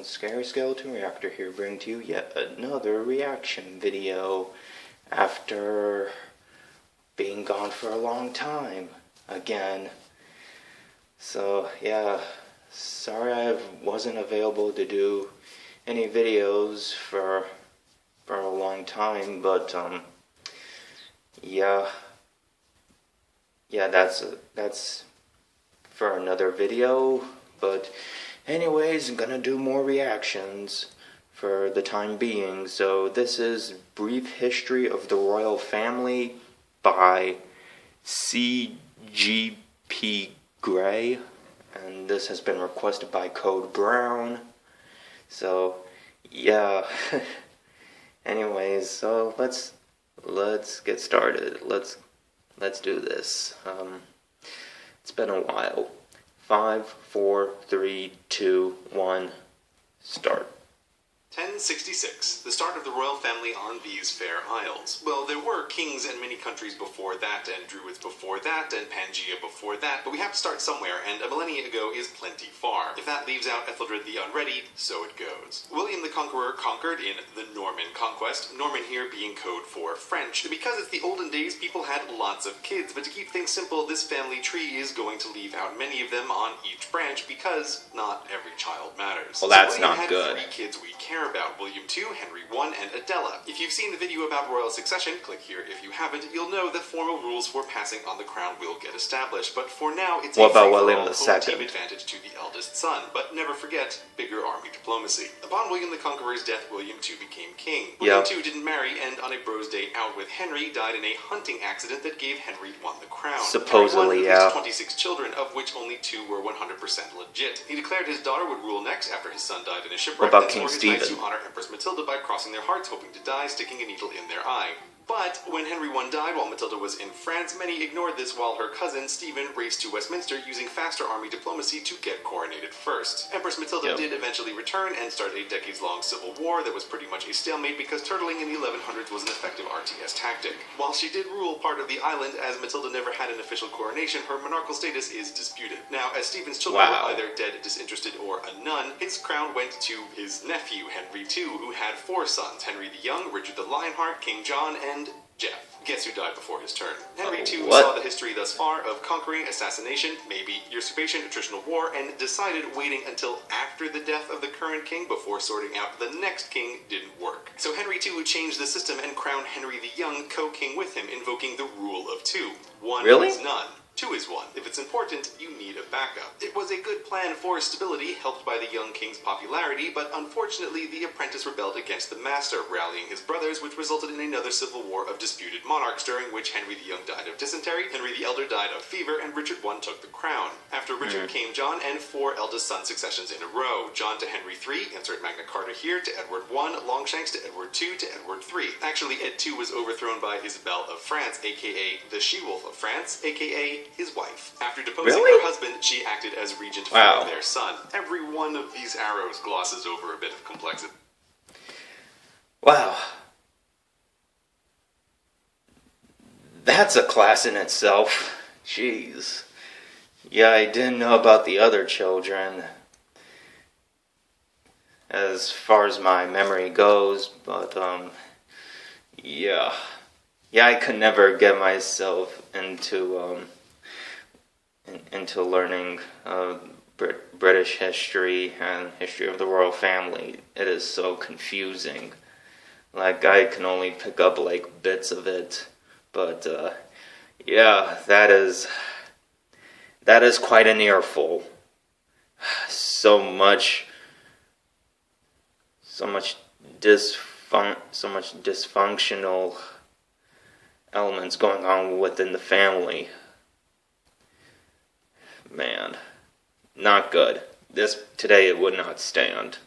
Scary Skeleton Reactor here, bringing to you yet another reaction video after being gone for a long time again. So yeah, sorry I wasn't available to do any videos for a long time, but yeah, that's for another video. But anyways, I'm gonna do more reactions for the time being. So this is Brief History of the Royal Family by CGP Grey, and this has been requested by Code Brown. So yeah. Anyways, so let's get started. Let's do this. It's been a while. 5, 4, 3, 2, 1, start. 1066, the start of the royal family on these fair isles. Well, there were kings in many countries before that, and druids before that, and Pangaea before that, but we have to start somewhere, and a millennia ago is plenty far. If that leaves out Ethelred the Unready, so it goes. William the Conqueror conquered in the Norman Conquest, Norman here being code for French. Because it's the olden days, people had lots of kids, but to keep things simple, this family tree is going to leave out many of them on each branch, because not every child matters. Well, that's so not had good. 3 kids we care about: William II, Henry I, and Adela. If you've seen the video about royal succession, click here. If you haven't, you'll know that formal rules for passing on the crown will get established, but for now, it's what a about William home II? team advantage to the eldest son. But never forget, bigger army diplomacy. Upon William the Conqueror's death, William II became king. William II didn't marry, and on a bro's day out with Henry, died in a hunting accident that gave Henry I the crown. Supposedly, Henry yeah. 26 children, of which only 2 were 100% legit. He declared his daughter would rule next after his son died in a shipwreck. What about and King swore his knights Stephen? to honor Empress Matilda by crossing their hearts, hoping to die, sticking a needle in their eye. But when Henry I died while Matilda was in France, many ignored this while her cousin Stephen raced to Westminster using faster army diplomacy to get coronated first. Empress Matilda did eventually return and start a decades-long civil war that was pretty much a stalemate because turtling in the 1100s was an effective RTS tactic. While she did rule part of the island, as Matilda never had an official coronation, her monarchical status is disputed. Now, as Stephen's children were either dead, disinterested, or a nun, his crown went to his nephew, Henry II, who had 4 sons: Henry the Young, Richard the Lionheart, King John, and Jeff. Guess who died before his turn? Henry II saw the history thus far of conquering, assassination, maybe usurpation, attritional war, and decided waiting until after the death of the current king before sorting out the next king didn't work. So Henry II changed the system and crowned Henry the Young co-king with him, invoking the rule of 2. 1 is none. 2 is 1. If it's important, you need a backup. It was a good plan for stability, helped by the young king's popularity, but unfortunately the apprentice rebelled against the master, rallying his brothers, which resulted in another civil war of disputed monarchs, during which Henry the Young died of dysentery, Henry the Elder died of fever, and Richard I took the crown. After Richard came John, and 4 eldest son successions in a row. John to Henry III, insert Magna Carta here, to Edward I, Longshanks to Edward II, to Edward III. Actually, Ed II was overthrown by Isabel of France, aka the She-Wolf of France, aka his wife. After deposing her husband, she acted as regent for their son. Every one of these arrows glosses over a bit of complexity. Wow. That's a class in itself. Jeez. Yeah, I didn't know about the other children, as far as my memory goes, but, yeah. Yeah, I could never get myself into learning British history and history of the royal family. It is so confusing. Like, I can only pick up, like, bits of it. But, yeah, that is quite an earful. So much dysfunctional elements going on within the family. Man, not good. Today it would not stand.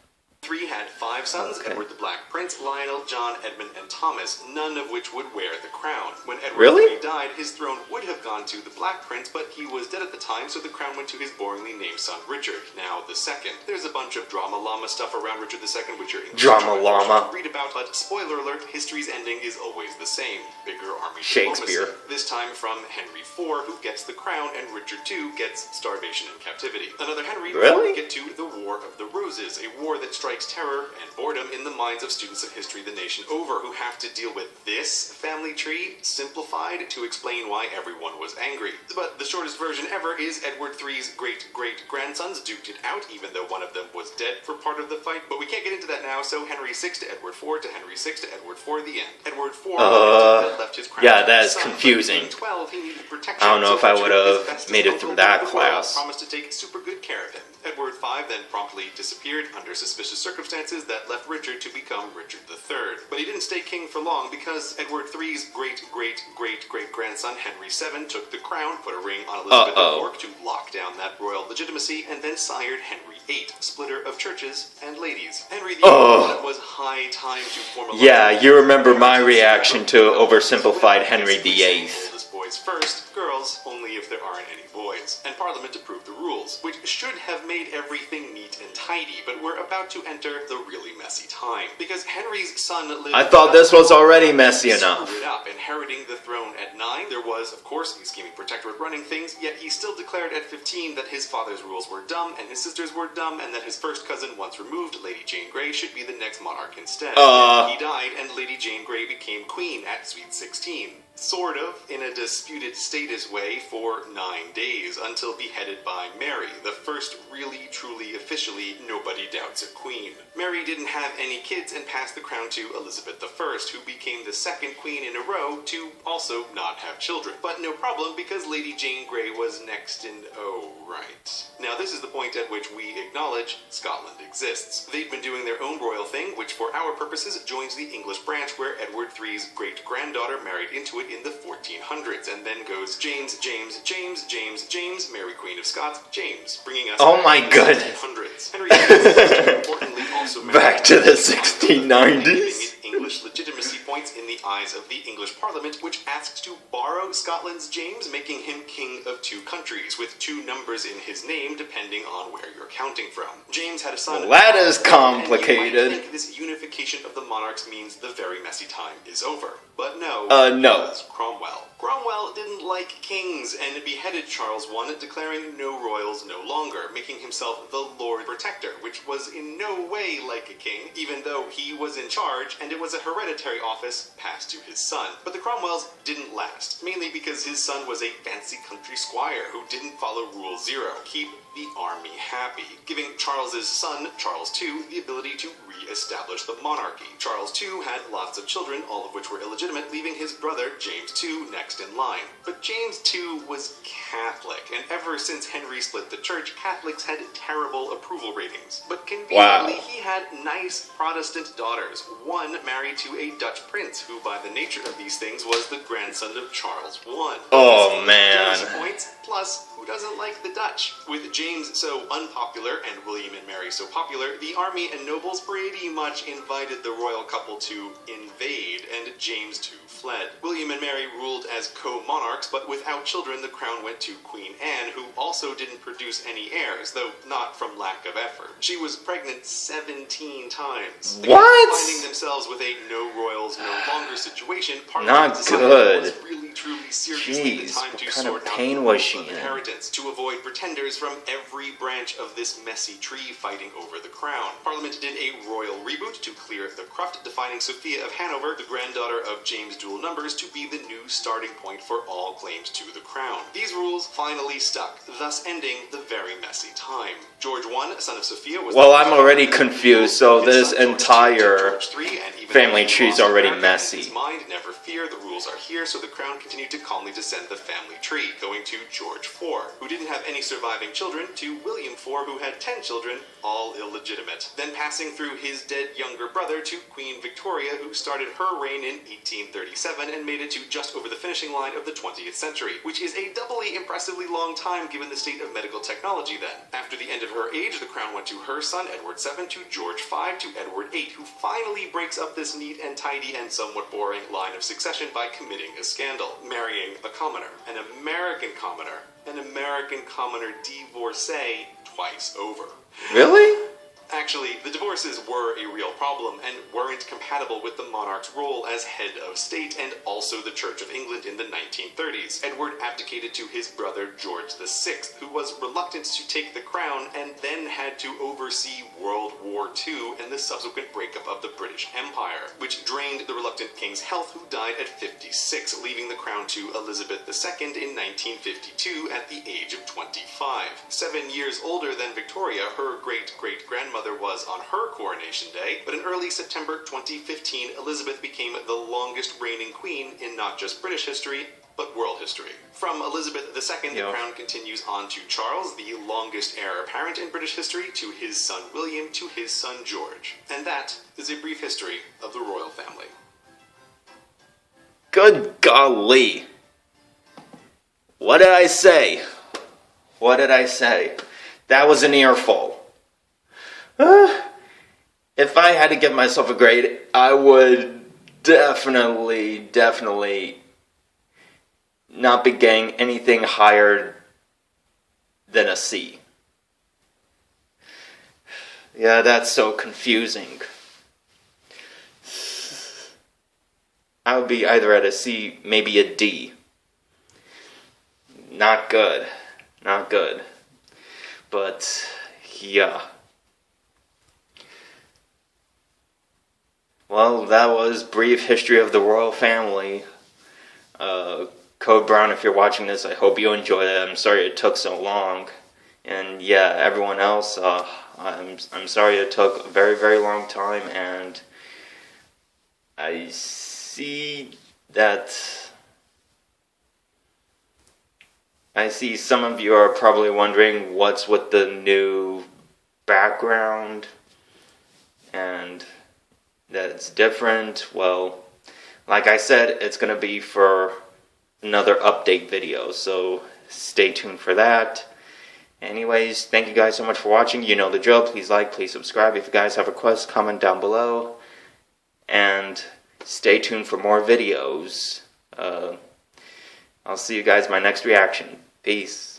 III had 5 sons, Okay. Edward the Black Prince, Lionel, John, Edmund, and Thomas, none of which would wear the crown. When Edward Really? III died, his throne would have gone to the Black Prince, but he was dead at the time, so the crown went to his boringly named son Richard, now the second. There's a bunch of drama llama stuff around Richard II, which your English Drama teacher llama. should read about, but spoiler alert, history's ending is always the same. Bigger army Shakespeare. diplomacy. This time from Henry IV, who gets the crown, and Richard II gets starvation and captivity. Another Henry Really? we get to the War of the Roses, a war that strikes terror and boredom in the minds of students of history the nation over, who have to deal with this family tree simplified to explain why everyone was angry. But the shortest version ever is Edward III's great-great-grandsons duked it out, even though one of them was dead for part of the fight. But we can't get into that now, so Henry VI to Edward IV to Henry VI to Edward IV, the end. Edward IV had left his crown yeah, to that his is son, confusing. but in 12, he needed protection, I don't know so if I Richard, would have his bestest made it uncle, through that the royal, class. promised to take super good care of him. Edward V then promptly disappeared under suspicious circumstances that left Richard to become Richard III. But he didn't stay king for long, because Edward III's great-great-great-great-grandson Henry VII took the crown, put a ring on Elizabeth of York to lock down that royal legitimacy, and then sired Henry VIII, splitter of churches and ladies. Henry VIII thought it was high time to formalize... Yeah, you remember my reaction to oversimplified Henry VIII. Oldest boys first, girls only if there aren't any boys. And Parliament approved the rules, which should have made everything neat and tidy, but we're about to enter the really messy time. Because Henry's son lived... I thought this was already messy enough. Screwed up, inheriting the throne at 9. There was, of course, a scheming protectorate running things, yet he still declared at 15 that his father's rules were dumb, and his sisters were dumb, and that his first cousin, once removed, Lady Jane Grey, should be the next monarch instead. He died, and Lady Jane Grey became queen at sweet 16. Sort of, in a disputed status way, for 9 days, until beheaded by Mary, the first really, truly, officially, nobody doubts a queen. Mary didn't have any kids and passed the crown to Elizabeth I, who became the second queen in a row to also not have children. But no problem, because Lady Jane Grey was next in... oh, right. Now this is the point at which we acknowledge Scotland exists. They've been doing their own royal thing, which for our purposes joins the English branch, where Edward III's great-granddaughter married into it in the 1400s, and then goes James, James, James, James, James, Mary Queen of Scots, James, bringing us Oh my goodness. 1600s. Henry VIII, importantly, also Back to the 1690s. English legitimacy points in the eyes of the English Parliament, which asks to borrow Scotland's James, making him king of 2 countries, with 2 numbers in his name depending on where you're counting from. James had a son... Well, that is and you complicated. might think this unification of the monarchs means the very messy time is over. But no. No. It was Cromwell. Cromwell didn't like kings and beheaded Charles I, declaring no royals no longer, making himself the Lord Protector, which was in no way like a king, even though he was in charge, and it was a hereditary office passed to his son. But the Cromwells didn't last, mainly because his son was a fancy country squire who didn't follow Rule 0, keep the army happy, giving Charles's son, Charles II, the ability to re-establish the monarchy. Charles II had lots of children, all of which were illegitimate, leaving his brother, James II, next in line. But James II was Catholic, and ever since Henry split the church, Catholics had terrible approval ratings. But conveniently, he had nice Protestant daughters, one married to a Dutch prince, who by the nature of these things was the grandson of Charles I. Oh, man. Points, plus, who doesn't like the Dutch? With James so unpopular and William and Mary so popular, the army and nobles pretty much invited the royal couple to invade, and James too fled. William and Mary ruled as co-monarchs, but without children, the crown went to Queen Anne, who also didn't produce any heirs, though not from lack of effort. She was pregnant 17 times. What? Finding themselves with a no royals, no longer situation, Not good. was really truly seriously the Jeez, time what to kind sort of out pain the was rules she of in? inheritance, to avoid pretenders from every branch of this messy tree fighting over the crown. Parliament did a royal reboot to clear the cruft, defining Sophia of Hanover, the granddaughter of James dual numbers, to be the new starting point for all claims to the crown. These rules finally stuck, thus ending the very messy time. George I, son of Sophia, was... Well, I'm already confused, so this George II, entire George III, and even family though he tree's lost already America in messy. his mind, never fear, the rules are here, so the crown can continued to calmly descend the family tree, going to George IV, who didn't have any surviving children, to William IV, who had 10 children, all illegitimate. Then passing through his dead younger brother to Queen Victoria, who started her reign in 1837 and made it to just over the finishing line of the 20th century, which is a doubly impressively long time given the state of medical technology then. After the end of her age, the crown went to her son Edward VII, to George V, to Edward VIII, who finally breaks up this neat and tidy and somewhat boring line of succession by committing a scandal, marrying a commoner, an American commoner divorcee twice over. Really? Actually, the divorces were a real problem and weren't compatible with the monarch's role as head of state and also the Church of England in the 1930s. Edward abdicated to his brother George VI, who was reluctant to take the crown and then had to oversee World War II and the subsequent breakup of the British Empire, which drained the reluctant king's health, who died at 56, leaving the crown to Elizabeth II in 1952 at the age of 25. 7 years older than Victoria, her great-great-grandmother was on her coronation day, but in early September 2015, Elizabeth became the longest reigning queen in not just British history, but world history. From Elizabeth II, the crown continues on to Charles, the longest heir apparent in British history, to his son William, to his son George. And that is a brief history of the royal family. Good golly. What did I say? What did I say? That was an earful. If I had to give myself a grade, I would definitely not be getting anything higher than a C. Yeah, that's so confusing. I would be either at a C, maybe a D. Not good. Not good. But, yeah. Well, that was Brief History of the Royal Family. Code Brown, if you're watching this, I hope you enjoyed it. I'm sorry it took so long. And yeah, everyone else, I'm sorry it took a very, very long time. And I see some of you are probably wondering what's with the new background and that it's different. Well, like I said, it's going to be for another update video, so stay tuned for that. Anyways, thank you guys so much for watching. You know the drill. Please like, please subscribe. If you guys have requests, comment down below. And stay tuned for more videos. I'll see you guys in my next reaction. Peace.